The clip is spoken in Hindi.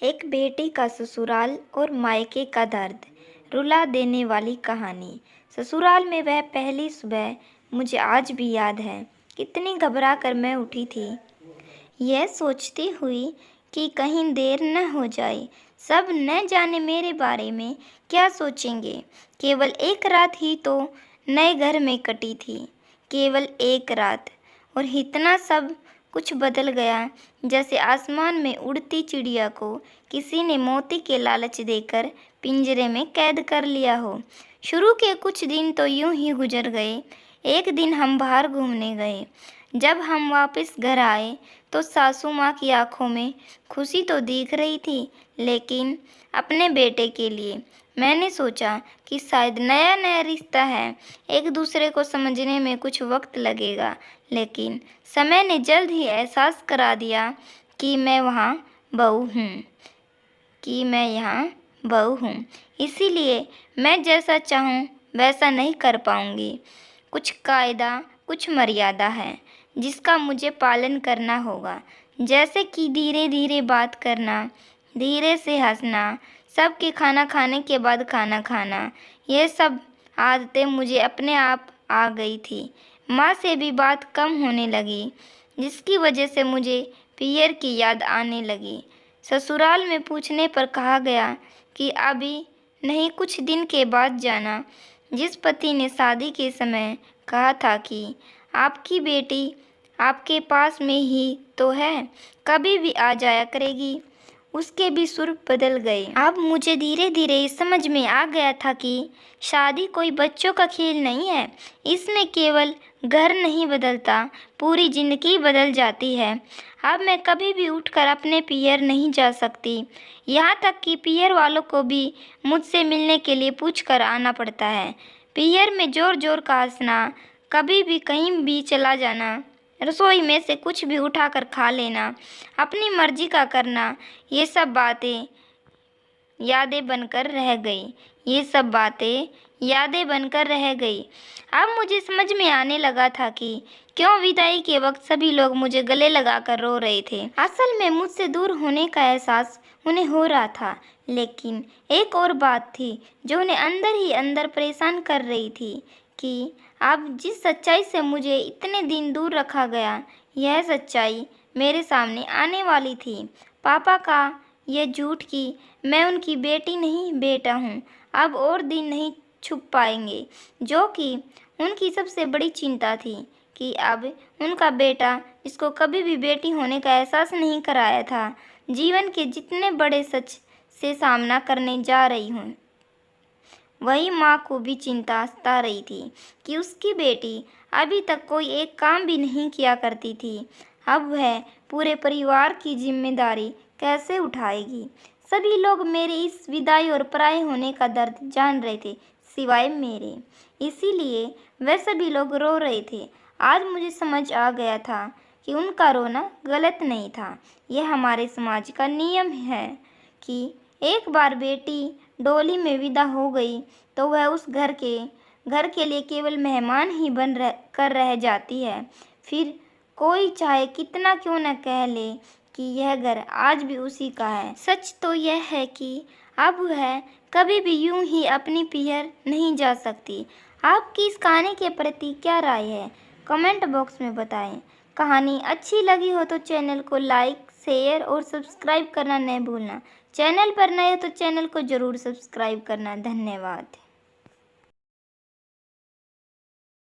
एक बेटी का ससुराल और मायके का दर्द, रुला देने वाली कहानी। ससुराल में वह पहली सुबह मुझे आज भी याद है। कितनी घबरा कर मैं उठी थी, यह सोचती हुई कि कहीं देर न हो जाए। सब न जाने मेरे बारे में क्या सोचेंगे। केवल एक रात ही तो नए घर में कटी थी, केवल एक रात, और इतना सब कुछ बदल गया जैसे आसमान में उड़ती चिड़िया को किसी ने मोती के लालच देकर पिंजरे में कैद कर लिया हो। शुरू के कुछ दिन तो यूं ही गुजर गए। एक दिन हम बाहर घूमने गए। जब हम वापस घर आए तो सासू माँ की आंखों में खुशी तो दिख रही थी, लेकिन अपने बेटे के लिए। मैंने सोचा कि शायद नया नया रिश्ता है, एक दूसरे को समझने में कुछ वक्त लगेगा, लेकिन समय ने जल्द ही एहसास करा दिया कि मैं यहाँ बहू हूँ। इसीलिए मैं जैसा चाहूँ वैसा नहीं कर पाऊँगी। कुछ कायदा, कुछ मर्यादा है जिसका मुझे पालन करना होगा, जैसे कि धीरे धीरे बात करना, धीरे से हंसना, सबके खाना खाने के बाद खाना खाना। ये सब आदतें मुझे अपने आप आ गई थी। माँ से भी बात कम होने लगी, जिसकी वजह से मुझे पियर की याद आने लगी। ससुराल में पूछने पर कहा गया कि अभी नहीं, कुछ दिन के बाद जाना। जिस पति ने शादी के समय कहा था कि आपकी बेटी आपके पास में ही तो है, कभी भी आ जाया करेगी, उसके भी सुर बदल गए। अब मुझे धीरे धीरे समझ में आ गया था कि शादी कोई बच्चों का खेल नहीं है। इसमें केवल घर नहीं बदलता, पूरी जिंदगी बदल जाती है। अब मैं कभी भी उठकर अपने पियर नहीं जा सकती, यहाँ तक कि पियर वालों को भी मुझसे मिलने के लिए पूछ कर आना पड़ता है। पियर में जोर जोर का हंसना, कभी भी कहीं भी चला जाना, रसोई में से कुछ भी उठाकर खा लेना, अपनी मर्जी का करना, ये सब बातें यादें बनकर रह गई। अब मुझे समझ में आने लगा था कि क्यों विदाई के वक्त सभी लोग मुझे गले लगाकर रो रहे थे। असल में मुझसे दूर होने का एहसास उन्हें हो रहा था, लेकिन एक और बात थी जो उन्हें अंदर ही अंदर परेशान कर रही थी कि अब जिस सच्चाई से मुझे इतने दिन दूर रखा गया, यह सच्चाई मेरे सामने आने वाली थी। पापा का यह झूठ कि मैं उनकी बेटी नहीं बेटा हूँ, अब और दिन नहीं छुप पाएंगे, जो कि उनकी सबसे बड़ी चिंता थी कि अब उनका बेटा, इसको कभी भी बेटी होने का एहसास नहीं कराया था, जीवन के जितने बड़े सच से सामना करने जा रही हूँ। वही माँ को भी चिंता सता रही थी कि उसकी बेटी अभी तक कोई एक काम भी नहीं किया करती थी, अब वह पूरे परिवार की जिम्मेदारी कैसे उठाएगी। सभी लोग मेरे इस विदाई और पराये होने का दर्द जान रहे थे, सिवाय मेरे। इसीलिए वह सभी लोग रो रहे थे। आज मुझे समझ आ गया था कि उनका रोना गलत नहीं था। यह हमारे समाज का नियम है कि एक बार बेटी डोली में विदा हो गई तो वह उस घर के लिए केवल मेहमान ही कर रह जाती है। फिर कोई चाहे कितना क्यों न कह ले कि यह घर आज भी उसी का है। सच तो यह है कि अब वह कभी भी यूं ही अपनी पियर नहीं जा सकती। आपकी इस कहानी के प्रति क्या राय है, कमेंट बॉक्स में बताएं। कहानी अच्छी लगी हो तो चैनल को लाइक, शेयर और सब्सक्राइब करना न भूलना। चैनल पर नए हो तो चैनल को ज़रूर सब्सक्राइब करना। धन्यवाद।